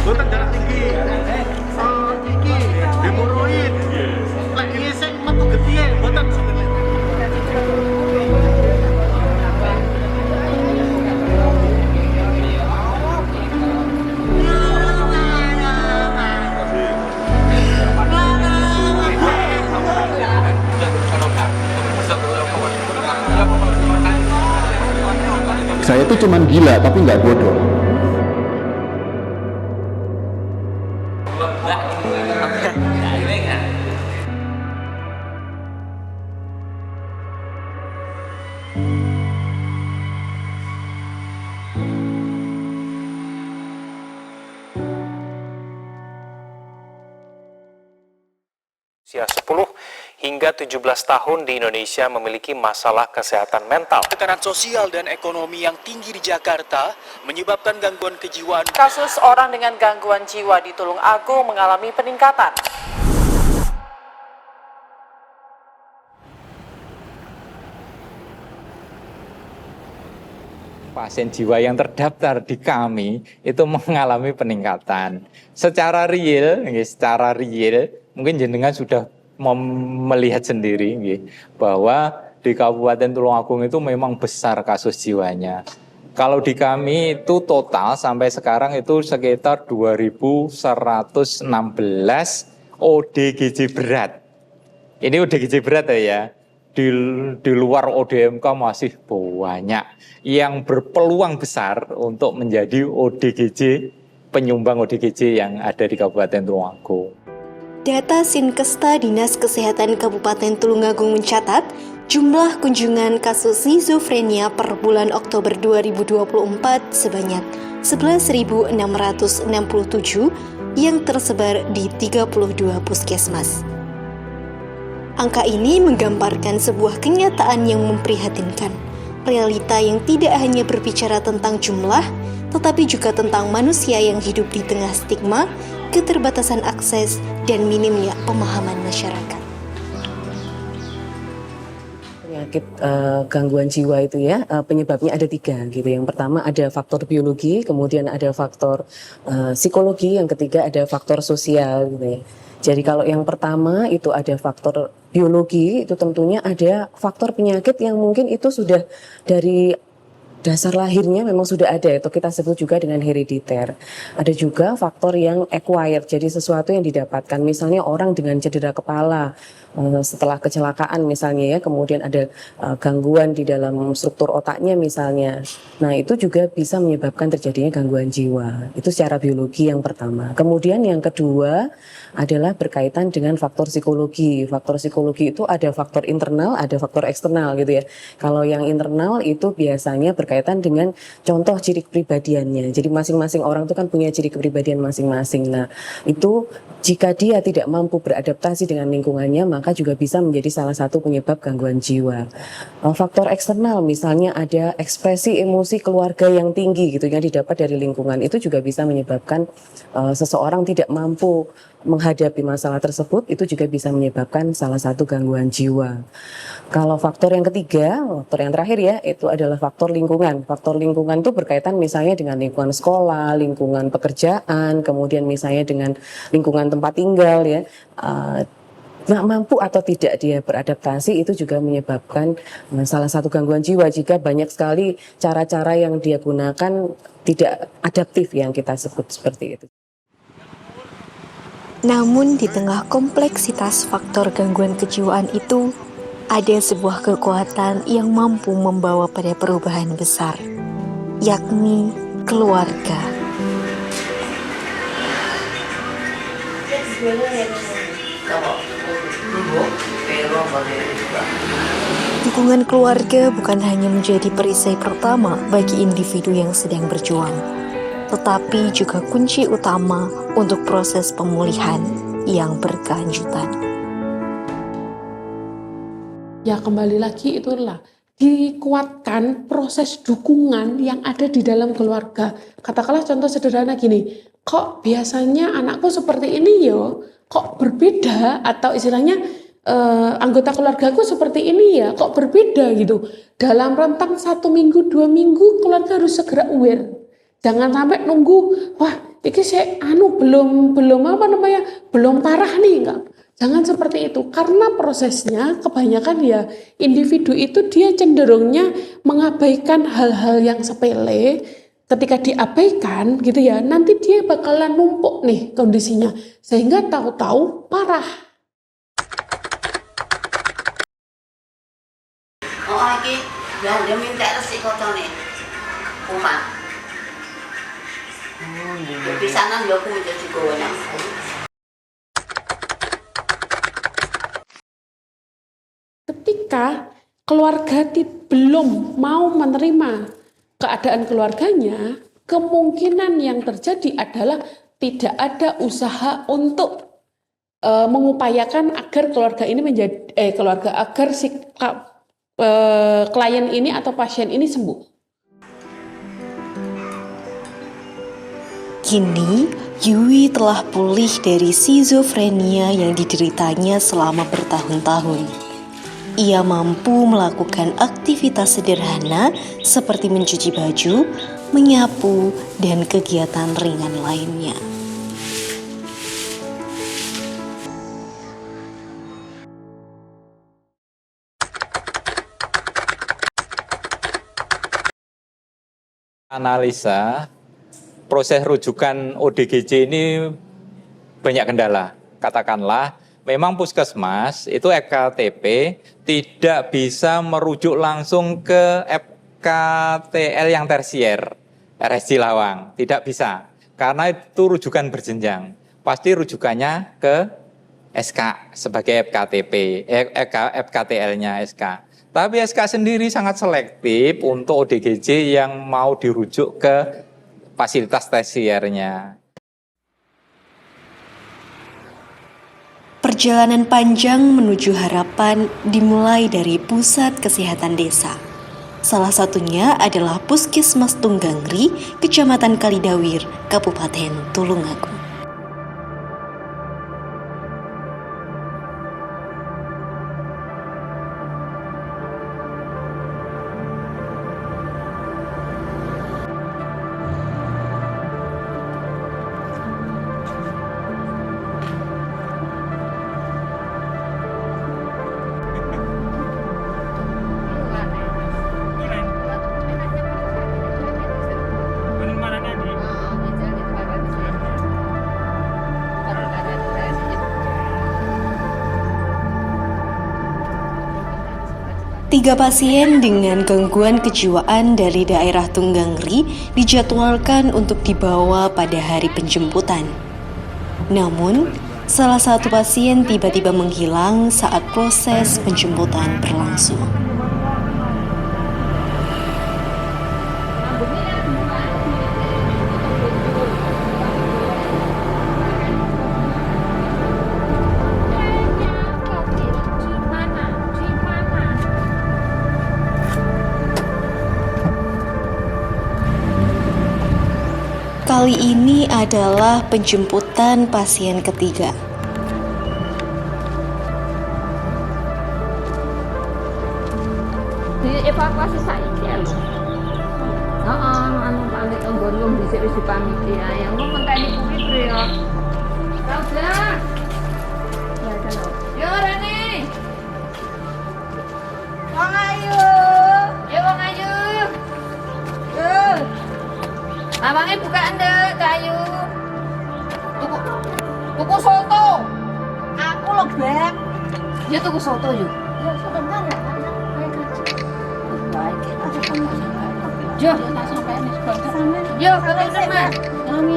Boten darah tinggi. Iki hemoroid. Lek iki sing metu getih boten sebenarnya. Saya itu cuman gila tapi nggak bodoh. Usia 10 hingga 17 tahun di Indonesia memiliki masalah kesehatan mental. Tekanan sosial dan ekonomi yang tinggi di Jakarta menyebabkan gangguan kejiwaan. Kasus orang dengan gangguan jiwa di Tulungagung mengalami peningkatan. Pasien jiwa yang terdaftar di kami itu mengalami peningkatan. Secara real, mungkin jenengan sudah melihat sendiri bahwa di Kabupaten Tulungagung itu memang besar kasus jiwanya. Kalau di kami itu total sampai sekarang itu sekitar 2.116 ODGJ berat. Ini ODGJ berat ya. Di luar ODMK masih banyak yang berpeluang besar untuk menjadi ODGJ, penyumbang ODGJ yang ada di Kabupaten Tulungagung. Data Sinkesta Dinas Kesehatan Kabupaten Tulungagung mencatat jumlah kunjungan kasus skizofrenia per bulan Oktober 2024 sebanyak 11.667 yang tersebar di 32 puskesmas. Angka ini menggambarkan sebuah kenyataan yang memprihatinkan, realita yang tidak hanya berbicara tentang jumlah, tetapi juga tentang manusia yang hidup di tengah stigma, keterbatasan akses, dan minimnya pemahaman masyarakat. Penyakit gangguan jiwa itu ya, penyebabnya ada 3 gitu. Yang pertama ada faktor biologi, kemudian ada faktor psikologi, yang ketiga ada faktor sosial gitu ya. Jadi kalau yang pertama itu ada faktor biologi, itu tentunya ada faktor penyakit yang mungkin itu sudah dari dasar lahirnya memang sudah ada, itu kita sebut juga dengan herediter. Ada juga faktor yang acquired, jadi sesuatu yang didapatkan, misalnya orang dengan cedera kepala setelah kecelakaan misalnya ya, kemudian ada gangguan di dalam struktur otaknya misalnya. Nah itu juga bisa menyebabkan terjadinya gangguan jiwa. Itu secara biologi yang pertama. Kemudian yang kedua adalah berkaitan dengan faktor psikologi. Faktor psikologi itu ada faktor internal, ada faktor eksternal gitu ya. Kalau yang internal itu biasanya berkaitan dengan contoh ciri kepribadiannya. Jadi masing-masing orang itu kan punya ciri kepribadian masing-masing. Nah itu jika dia tidak mampu beradaptasi dengan lingkungannya, maka juga bisa menjadi salah satu penyebab gangguan jiwa. Faktor eksternal misalnya ada ekspresi emosi keluarga yang tinggi gitu yang didapat dari lingkungan, itu juga bisa menyebabkan seseorang tidak mampu menghadapi masalah tersebut, itu juga bisa menyebabkan salah satu gangguan jiwa. Kalau faktor yang ketiga, faktor yang terakhir ya, itu adalah faktor lingkungan. Faktor lingkungan itu berkaitan misalnya dengan lingkungan sekolah, lingkungan pekerjaan, kemudian misalnya dengan lingkungan tempat tinggal ya. Nggak mampu atau tidak dia beradaptasi, itu juga menyebabkan salah satu gangguan jiwa jika banyak sekali cara-cara yang dia gunakan tidak adaptif yang kita sebut seperti itu. Namun di tengah kompleksitas faktor gangguan kejiwaan itu, ada sebuah kekuatan yang mampu membawa pada perubahan besar, yakni keluarga. Dukungan keluarga bukan hanya menjadi perisai pertama bagi individu yang sedang berjuang, tetapi juga kunci utama untuk proses pemulihan yang berkelanjutan. Ya kembali lagi itulah dikuatkan proses dukungan yang ada di dalam keluarga. Katakanlah contoh sederhana gini, kok biasanya anakku seperti ini ya, kok berbeda, atau istilahnya anggota keluargaku seperti ini ya, kok berbeda gitu. Dalam rentang 1 minggu, 2 minggu keluarga harus segera aware. Jangan sampai nunggu, wah ini saya belum parah nih, enggak. Jangan seperti itu, karena prosesnya kebanyakan ya individu itu dia cenderungnya mengabaikan hal-hal yang sepele. Ketika diabaikan gitu ya, nanti dia bakalan numpuk nih kondisinya, sehingga tahu-tahu parah. Oh iki dia minta resik kocone. Umat. Pisanan yo kuwi jadi gowenang. Ketika keluarga belum mau menerima keadaan keluarganya, kemungkinan yang terjadi adalah tidak ada usaha untuk mengupayakan agar keluarga ini agar si klien ini atau pasien ini sembuh. Kini, Yui telah pulih dari skizofrenia yang dideritanya selama bertahun-tahun. Ia mampu melakukan aktivitas sederhana seperti mencuci baju, menyapu, dan kegiatan ringan lainnya. Analisa proses rujukan ODGJ ini banyak kendala. Katakanlah memang puskesmas itu FKTP tidak bisa merujuk langsung ke FKTL yang tersier, RSJ Lawang, tidak bisa. Karena itu rujukan berjenjang, pasti rujukannya ke SK sebagai FKTL-nya SK. Tapi SK sendiri sangat selektif untuk ODGJ yang mau dirujuk ke fasilitas tersiernya. Perjalanan panjang menuju harapan dimulai dari pusat kesehatan desa. Salah satunya adalah Puskesmas Tunggangri, Kecamatan Kalidawir, Kabupaten Tulungagung. Tiga pasien dengan gangguan kejiwaan dari daerah Tunggangri dijadwalkan untuk dibawa pada hari penjemputan. Namun, salah satu pasien tiba-tiba menghilang saat proses penjemputan berlangsung. Kali ini adalah penjemputan pasien ketiga. Dievakuasi saiki lho. Anu pamit nggon dhisik wis dipamiti ae. Engko menteni kuwi ya. Udah. Ya kan. Yo Rene. Wong ayu. Ya wong ayu. Abangnya buka ndek kayu. Tuku soto. Aku loh Beb. Ya tuku soto yuk. Ya soto mana? Baik kita Jo, yo, kalau sama.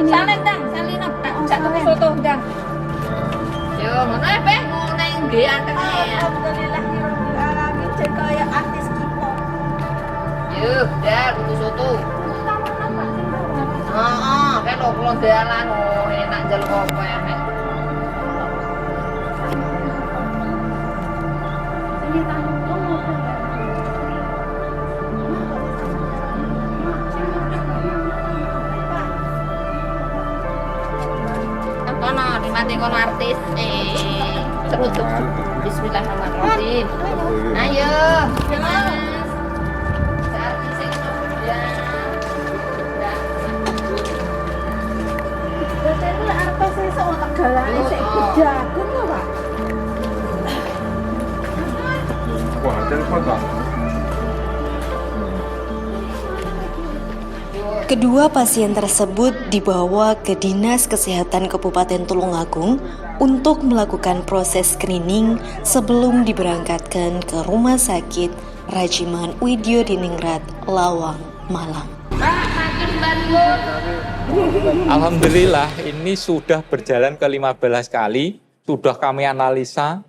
Salin dah, salin tak tuku soto dah. Yo, ngono Beb, ngono nggih antene. Alhamdulillah alamin cek kaya artis K-pop. Yo, dah tuku soto. Kan lo dalan enak njaluk apa ya nek. mati kon artis. Terus Bismillahirrahmanirrahim. Ayo. Mas. Artis sing ya. Jadi artis sing sok tegalane sik jagung lho, Pak. Wah, dan kota. Kedua pasien tersebut dibawa ke Dinas Kesehatan Kabupaten Tulungagung untuk melakukan proses screening sebelum diberangkatkan ke Rumah Sakit Rajiman Widyo Diningrat, Lawang, Malang. Alhamdulillah ini sudah berjalan ke 15 kali, sudah kami analisa.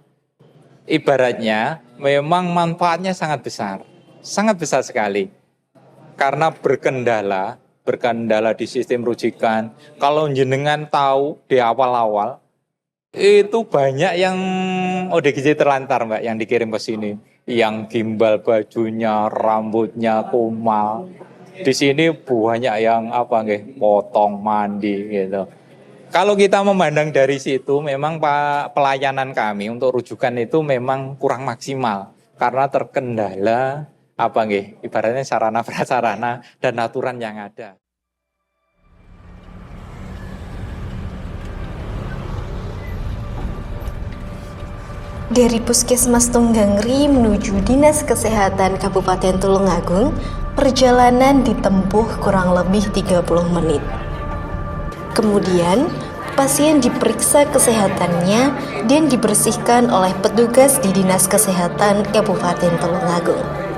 Ibaratnya memang manfaatnya sangat besar sekali. Karena berkendala di sistem rujukan. Kalau jenengan tahu di awal-awal, itu banyak yang ODGJ terlantar Mbak, yang dikirim ke sini. Yang gimbal bajunya, rambutnya, kumal. Di sini banyak yang potong, mandi gitu. Kalau kita memandang dari situ, memang pelayanan kami untuk rujukan itu memang kurang maksimal. Karena terkendala ibaratnya sarana prasarana dan aturan yang ada. Dari Puskesmas Tunggangri menuju Dinas Kesehatan Kabupaten Tulungagung, perjalanan ditempuh kurang lebih 30 menit. Kemudian, pasien diperiksa kesehatannya dan dibersihkan oleh petugas di Dinas Kesehatan Kabupaten Tulungagung.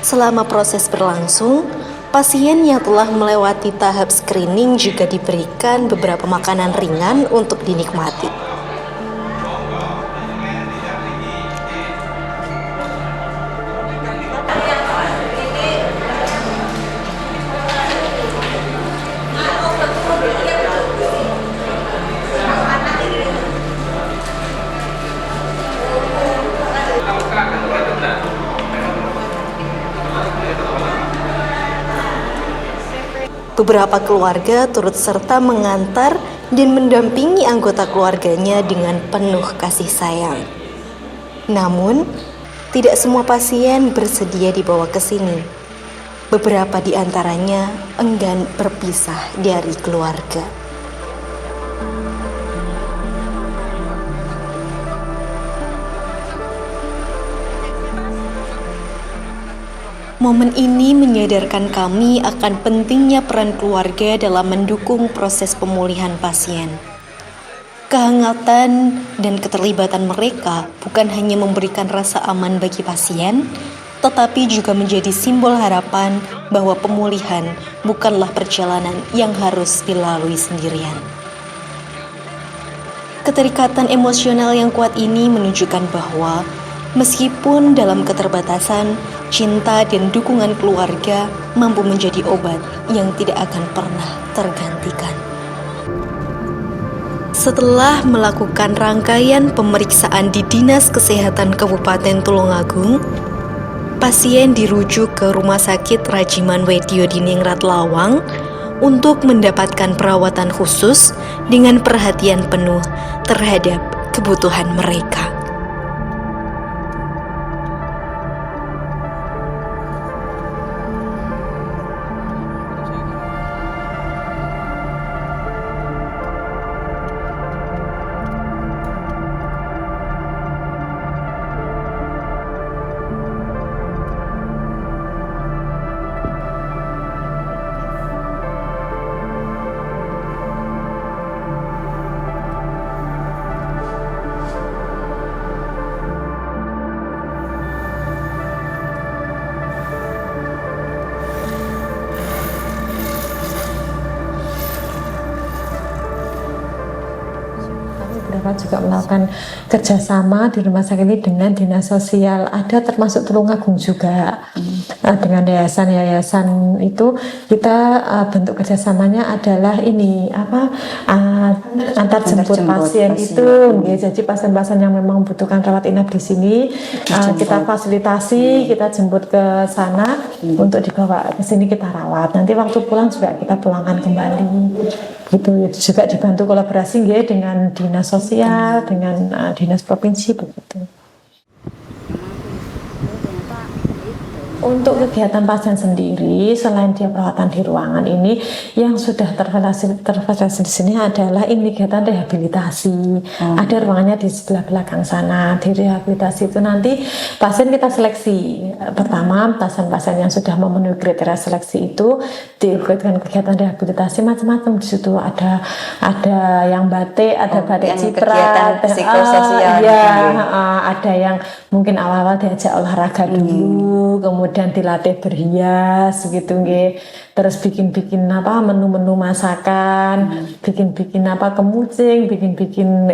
Selama proses berlangsung, pasien yang telah melewati tahap screening juga diberikan beberapa makanan ringan untuk dinikmati. Beberapa keluarga turut serta mengantar dan mendampingi anggota keluarganya dengan penuh kasih sayang. Namun, tidak semua pasien bersedia dibawa ke sini. Beberapa di antaranya enggan berpisah dari keluarga. Momen ini menyadarkan kami akan pentingnya peran keluarga dalam mendukung proses pemulihan pasien. Kehangatan dan keterlibatan mereka bukan hanya memberikan rasa aman bagi pasien, tetapi juga menjadi simbol harapan bahwa pemulihan bukanlah perjalanan yang harus dilalui sendirian. Keterikatan emosional yang kuat ini menunjukkan bahwa meskipun dalam keterbatasan, cinta dan dukungan keluarga mampu menjadi obat yang tidak akan pernah tergantikan. Setelah melakukan rangkaian pemeriksaan di Dinas Kesehatan Kabupaten Tulungagung, pasien dirujuk ke Rumah Sakit Rajiman Widyo Diningrat Lawang untuk mendapatkan perawatan khusus dengan perhatian penuh terhadap kebutuhan mereka. Kakak juga melakukan kerjasama di rumah sakit ini dengan dinas sosial, ada termasuk Tulungagung juga. Dengan yayasan itu kita bentuk kerjasamanya adalah ini antar jemput pasien itu. Jadi pasien-pasien yang memang membutuhkan rawat inap di sini kita fasilitasi, kita jemput ke sana untuk dibawa ke sini kita rawat. Nanti waktu pulang juga kita pulangkan kembali. Gitu juga dibantu kolaborasi dengan dinas sosial, dengan dinas provinsi begitu. Untuk kegiatan pasien sendiri, selain dia perawatan di ruangan ini, yang sudah terfasilitasi di sini adalah ini kegiatan rehabilitasi. Ada ruangannya di sebelah belakang sana. Di rehabilitasi itu nanti pasien kita seleksi. Pertama, pasien-pasien yang sudah memenuhi kriteria seleksi itu dilakukan kegiatan rehabilitasi macam-macam. Di situ ada yang batik, ada batik ciprat, psikososial. Ada yang mungkin awal-awal diajak olahraga dulu, kemudian dilatih berhias gitu nggih. Terus bikin-bikin menu-menu masakan, bikin-bikin kemucing, bikin-bikin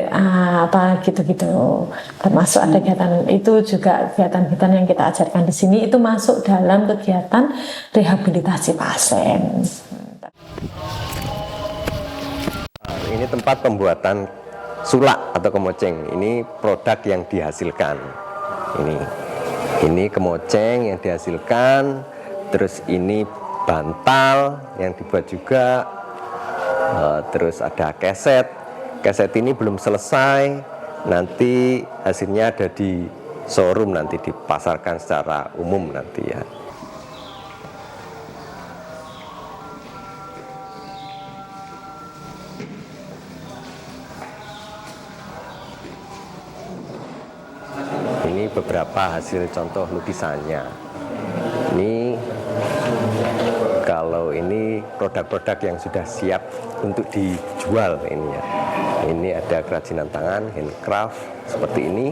gitu-gitu. Termasuk ada kegiatan itu juga kegiatan-kegiatan yang kita ajarkan di sini itu masuk dalam kegiatan rehabilitasi pasien. Ini tempat pembuatan sulak atau kemoceng. Ini produk yang dihasilkan. Ini kemoceng yang dihasilkan, terus ini bantal yang dibuat juga, terus ada keset. Keset ini belum selesai, nanti hasilnya ada di showroom, nanti dipasarkan secara umum nanti ya. Ini beberapa hasil contoh lukisannya. Ini kalau ini produk-produk yang sudah siap untuk dijual ini ya. Ini ada kerajinan tangan, handcraft seperti ini.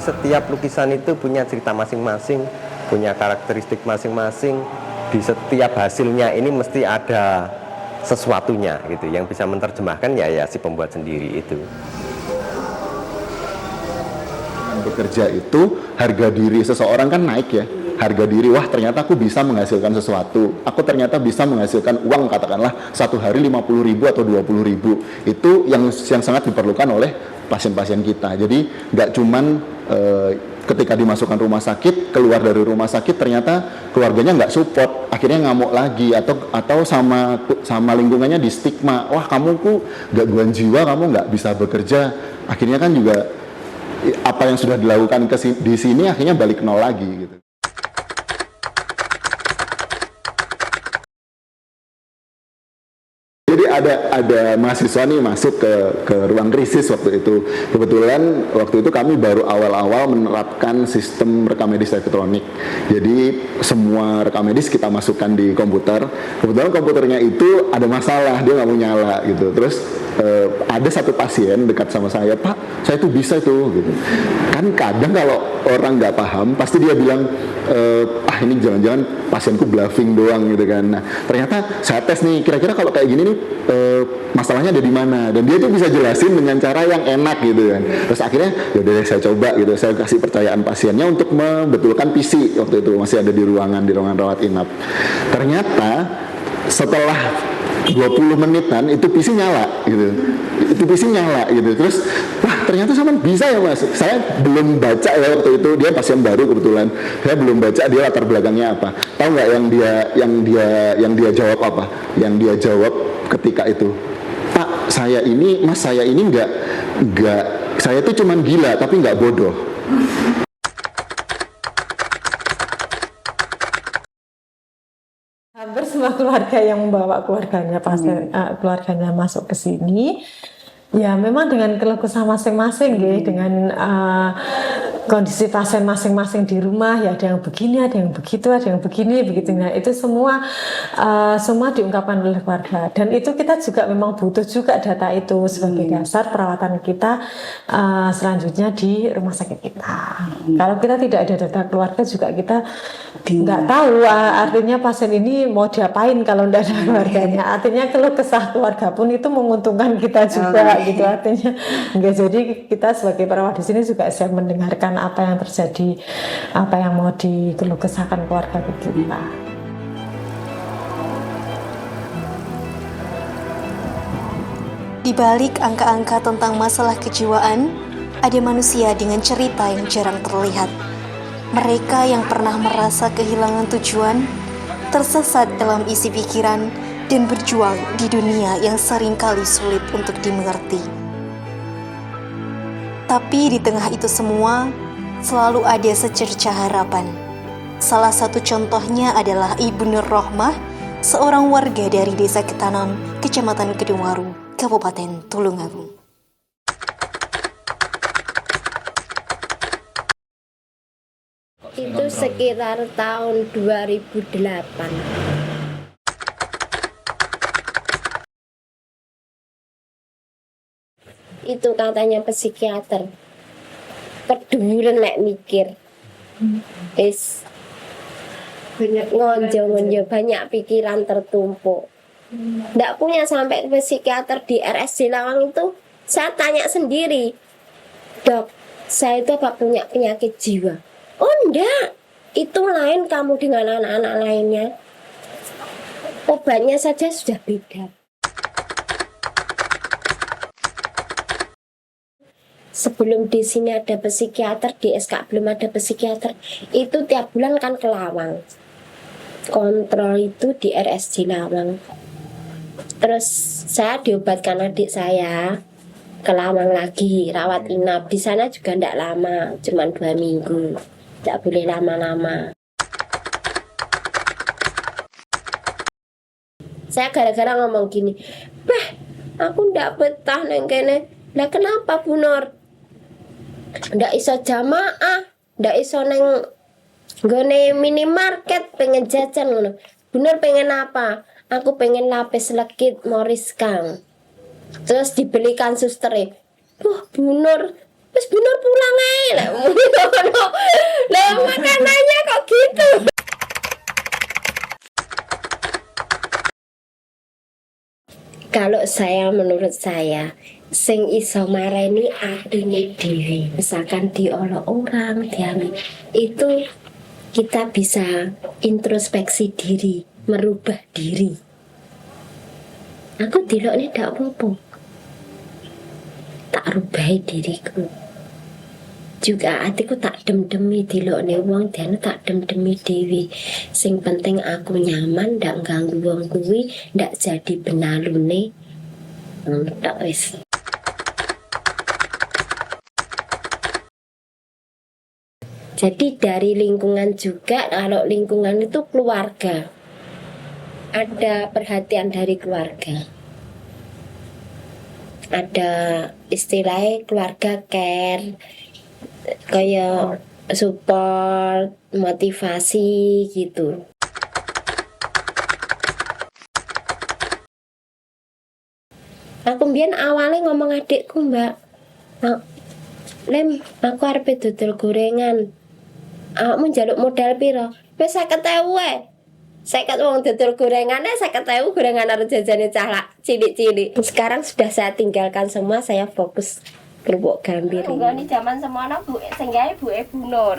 Setiap lukisan itu punya cerita masing-masing, punya karakteristik masing-masing. Di setiap hasilnya ini mesti ada sesuatunya gitu yang bisa menerjemahkan ya si pembuat sendiri itu. Bekerja itu harga diri seseorang kan naik ya. Harga diri, wah ternyata aku bisa menghasilkan sesuatu, aku ternyata bisa menghasilkan uang katakanlah satu hari 50.000 atau 20.000. Itu yang sangat diperlukan oleh pasien-pasien kita. Jadi nggak cuman ketika dimasukkan rumah sakit, keluar dari rumah sakit ternyata keluarganya nggak support, akhirnya ngamuk lagi atau sama lingkungannya di stigma, wah kamu gangguan jiwa, kamu nggak bisa bekerja. Akhirnya kan juga apa yang sudah dilakukan di sini akhirnya balik nol lagi gitu. Jadi ada mahasiswa nih masuk ke ruang krisis waktu itu. Kebetulan waktu itu kami baru awal-awal menerapkan sistem rekam medis elektronik. Jadi semua rekam medis kita masukkan di komputer. Kebetulan komputernya itu ada masalah, dia nggak mau nyala gitu. Terus ada satu pasien dekat sama saya, Pak, saya tuh bisa tuh gitu. Kan kadang kalau orang nggak paham, pasti dia bilang, ini jangan-jangan pasienku bluffing doang gitu kan. Nah ternyata saya tes nih, kira-kira kalau kayak gini nih masalahnya ada di mana, dan dia tuh bisa jelasin dengan cara yang enak gitu kan. Terus akhirnya yaudah saya coba gitu, saya kasih percayaan pasiennya untuk membetulkan PC. Waktu itu masih ada di ruangan rawat inap. Ternyata setelah 20 menitan itu PC nyala gitu. Itu PC nyala gitu. Terus wah ternyata sama bisa ya Mas. Saya belum baca ya waktu itu, dia pasien baru kebetulan. Saya belum baca dia latar belakangnya apa. Tahu nggak yang dia jawab apa? Yang dia jawab ketika itu, Pak, saya ini nggak saya itu cuman gila tapi nggak bodoh. Hampir semua keluarga yang membawa keluarganya keluarganya masuk ke sini, ya memang dengan keluh kesah masing-masing, dengan kondisi pasien masing-masing di rumah, ya ada yang begini, ada yang begitu, ada yang begini, begitu. Nah itu semua diungkapkan oleh keluarga, dan itu kita juga memang butuh juga data itu sebagai dasar perawatan kita selanjutnya di rumah sakit kita. Kalau kita tidak ada data keluarga juga kita nggak tahu artinya pasien ini mau diapain kalau tidak ada keluarganya. Artinya keluh kesah keluarga pun itu menguntungkan kita juga gitu artinya. Jadi kita sebagai perawat di sini juga siap mendengarkan apa yang terjadi, apa yang mau dikeluh kesahkan keluarga kita. Di balik angka-angka tentang masalah kejiwaan, ada manusia dengan cerita yang jarang terlihat. Mereka yang pernah merasa kehilangan tujuan, tersesat dalam isi pikiran, dan berjuang di dunia yang seringkali sulit untuk dimengerti. Tapi di tengah itu semua, selalu ada secercah harapan. Salah satu contohnya adalah Ibu Nur Rohmah, seorang warga dari Desa Ketanon, Kecamatan Kedungwaru, Kabupaten Tulungagung. Itu sekitar tahun 2008. Itu katanya psikiater keduren nek mikir banyak ngonjo banyak pikiran tertumpuk, ndak punya sampai ke psikiater di RSJ Lawang itu. Saya tanya sendiri, dok, saya itu apa punya penyakit jiwa? Oh enggak, itu lain kamu dengan anak-anak lainnya, obatnya saja sudah beda. Sebelum di sini ada psikiater, di SK belum ada psikiater. Itu tiap bulan kan ke Lawang. Kontrol itu di RSJ Lawang. Terus saya diobatkan adik saya ke Lawang lagi, rawat inap. Di sana juga tidak lama, cuma 2 minggu. Tidak boleh lama-lama. Saya gara-gara ngomong gini, aku tidak betah neng kene. Lah kenapa Bu Nur? Ndak iso jamaah, ndak iso neng nggone minimarket pengen jajan ngono. Bener pengen apa? Aku pengen lapis legit Morris Kang. Terus dibelikan sustere. Wah, Bu Nur, wis Bu Nur pulang ae. Lah makanannya kok gitu. Kalau saya, menurut saya, sing iso mareni atine dhewe. Misalkan diolok orang, itu kita bisa introspeksi diri, merubah diri. Aku dilokne ndak apa-apa. Tak rubahi diriku. Juga hatiku tak dem-demi dilokne wong, dan tak dem-demi dhewe. Sing penting aku nyaman, ndak ganggu wong kuwi, ndak jadi benalune. Tak wis. Jadi dari lingkungan juga, kalau lingkungan itu keluarga. Ada perhatian dari keluarga. Ada istilahnya keluarga care, kayak support, motivasi gitu. Aku mbiyen awalnya ngomong adikku, Mbak, Lem, aku arep dodol gorengan. Awakmu njaluk modal piro? Wis 50.000 wae. 50 wong dodol gorengane 50.000 gorengan arep jajane cah cilik-cilik. Sekarang sudah saya tinggalkan semua, saya fokus kerupuk gambir. Enggak nih zaman semono Bu, sing gawe Bu Nur.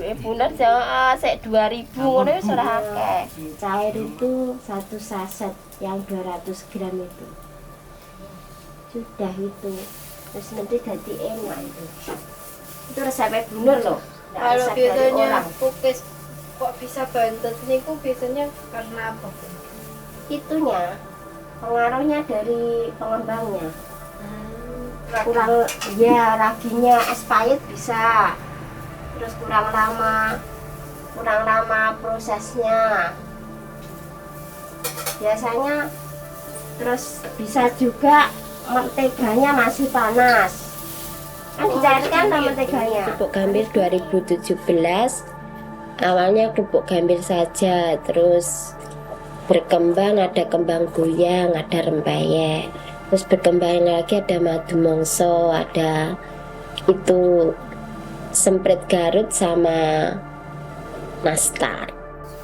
Bu Nur sek 2.000 ngono wis ora akeh. Cair itu 1 saset yang 200 gram itu. Sudah itu. Terus nanti ganti enak itu. Itu resepnya Bu Nur loh. Kalau biasanya kukis kok bisa bantet niku biasanya karena apa? Itunya pengaruhnya dari pengembangnya. Kurang ya, raginya expired bisa, terus kurang lama prosesnya biasanya, terus bisa juga menteganya masih panas. Carikan nama teganya. Kerupuk Gambir 2017. Awalnya kerupuk gambir saja, terus berkembang ada kembang goyang, ada rempeyek, terus berkembang lagi ada madu mongso, ada itu semprit Garut sama nastar.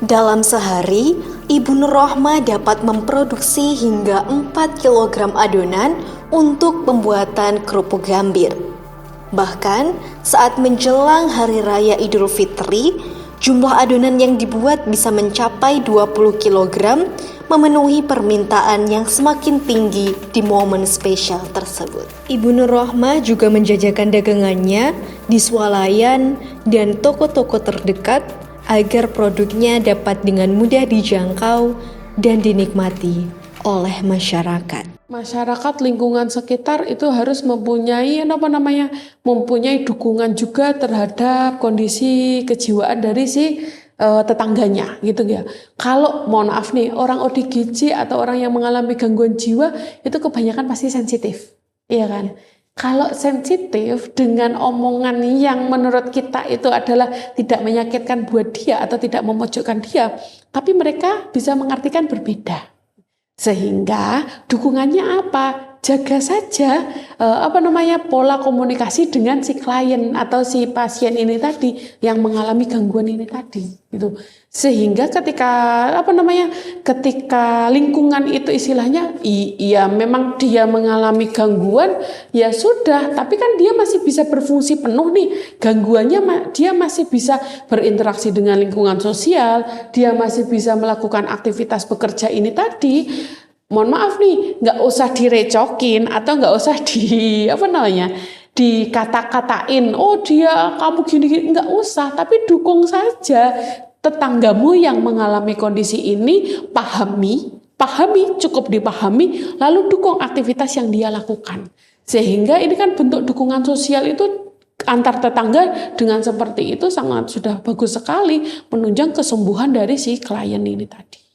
Dalam sehari, Ibu Nur Rohmah dapat memproduksi hingga 4 kg adonan untuk pembuatan kerupuk gambir. Bahkan saat menjelang Hari Raya Idul Fitri, jumlah adonan yang dibuat bisa mencapai 20 kg, memenuhi permintaan yang semakin tinggi di momen spesial tersebut. Ibu Nur Rohmah juga menjajakan dagangannya di swalayan dan toko-toko terdekat agar produknya dapat dengan mudah dijangkau dan dinikmati oleh masyarakat. Masyarakat lingkungan sekitar itu harus mempunyai dukungan juga terhadap kondisi kejiwaan dari si tetangganya gitu ya. Kalau mohon maaf nih, orang ODGJ atau orang yang mengalami gangguan jiwa itu kebanyakan pasti sensitif, iya kan? Kalau sensitif dengan omongan yang menurut kita itu adalah tidak menyakitkan buat dia atau tidak memojokkan dia, tapi mereka bisa mengartikan berbeda. Sehingga dukungannya apa? Jaga saja pola komunikasi dengan si klien atau si pasien ini tadi yang mengalami gangguan ini tadi gitu. Sehingga ketika lingkungan itu istilahnya iya memang dia mengalami gangguan, ya sudah, tapi kan dia masih bisa berfungsi penuh nih. Gangguannya dia masih bisa berinteraksi dengan lingkungan sosial, dia masih bisa melakukan aktivitas bekerja ini tadi. Mohon maaf nih, nggak usah direcokin atau nggak usah dikata-katain, oh dia kamu gini-gini, nggak usah, tapi dukung saja tetanggamu yang mengalami kondisi ini, pahami, cukup dipahami, lalu dukung aktivitas yang dia lakukan. Sehingga ini kan bentuk dukungan sosial itu antar tetangga dengan seperti itu sangat sudah bagus sekali menunjang kesembuhan dari si klien ini tadi.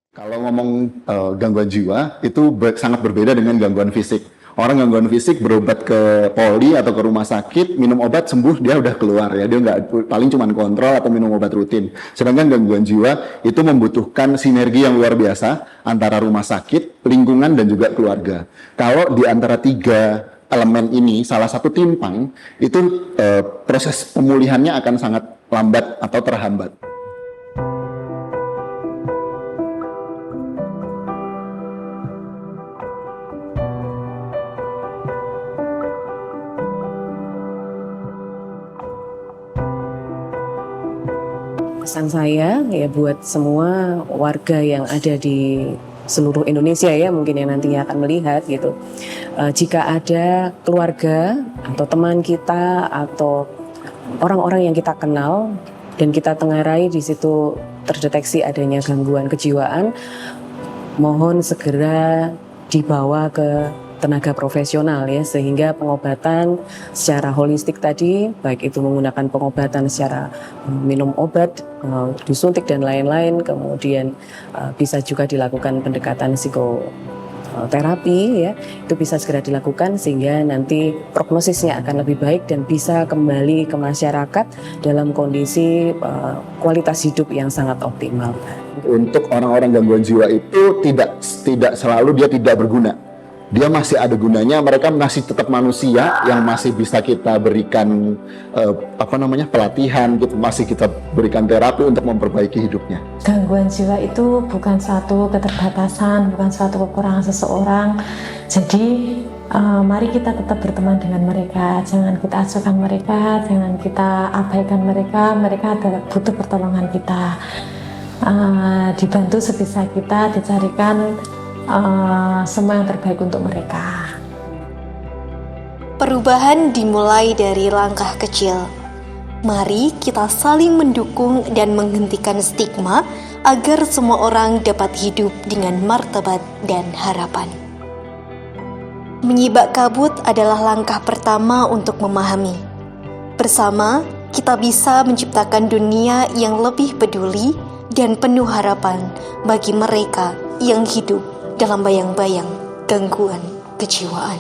Kalau ngomong gangguan jiwa itu sangat berbeda dengan gangguan fisik. Orang gangguan fisik berobat ke poli atau ke rumah sakit, minum obat sembuh, dia udah keluar ya, dia nggak, paling cuma kontrol atau minum obat rutin. Sedangkan gangguan jiwa itu membutuhkan sinergi yang luar biasa antara rumah sakit, lingkungan dan juga keluarga. Kalau di antara 3 elemen ini salah satu timpang, itu proses pemulihannya akan sangat lambat atau terhambat. Pesan saya ya buat semua warga yang ada di seluruh Indonesia ya, mungkin yang nantinya akan melihat gitu. Jika ada keluarga atau teman kita atau orang-orang yang kita kenal dan kita tengarai di situ terdeteksi adanya gangguan kejiwaan, mohon segera dibawa ke tenaga profesional ya, sehingga pengobatan secara holistik tadi, baik itu menggunakan pengobatan secara minum obat, disuntik dan lain-lain, kemudian bisa juga dilakukan pendekatan psikoterapi ya, itu bisa segera dilakukan sehingga nanti prognosisnya akan lebih baik dan bisa kembali ke masyarakat dalam kondisi kualitas hidup yang sangat optimal. Untuk orang-orang gangguan jiwa itu tidak selalu dia tidak berguna. Dia masih ada gunanya, mereka masih tetap manusia yang masih bisa kita berikan pelatihan, masih kita berikan terapi untuk memperbaiki hidupnya. Gangguan jiwa itu bukan suatu keterbatasan, bukan suatu kekurangan seseorang. Jadi mari kita tetap berteman dengan mereka, jangan kita acuhkan mereka, jangan kita abaikan mereka. Mereka adalah butuh pertolongan kita. Dibantu sebisa kita, dicarikan semua yang terbaik untuk mereka. Perubahan dimulai dari langkah kecil. Mari kita saling mendukung dan menghentikan stigma agar semua orang dapat hidup dengan martabat dan harapan. Menyibak kabut adalah langkah pertama untuk memahami. Bersama, kita bisa menciptakan dunia yang lebih peduli dan penuh harapan bagi mereka yang hidup dalam bayang-bayang gangguan kejiwaan.